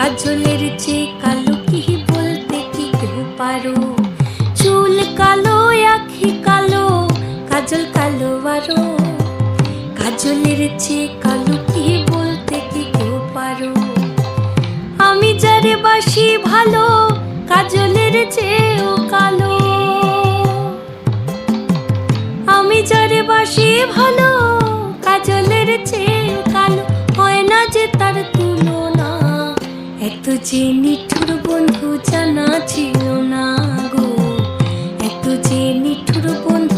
কাজলের চেয়ে কালো কি বলতে কি কেউ পারো? চুল কালো, আঁখি কালো, কাজল কালো আরো। কাজলের চেয়ে কালো কি বলতে কি কেউ পারো? আমি যারে বাসি ভালো, কাজলের চেয়েও কালো। আমি যারে বাসি ভালো, কাজলের চেয়েও কালো। হয় না যে তার তুলনা, এত যে নিঠুর বন্ধু জানা ছিল না গো। এত যে নিঠুর বন্ধু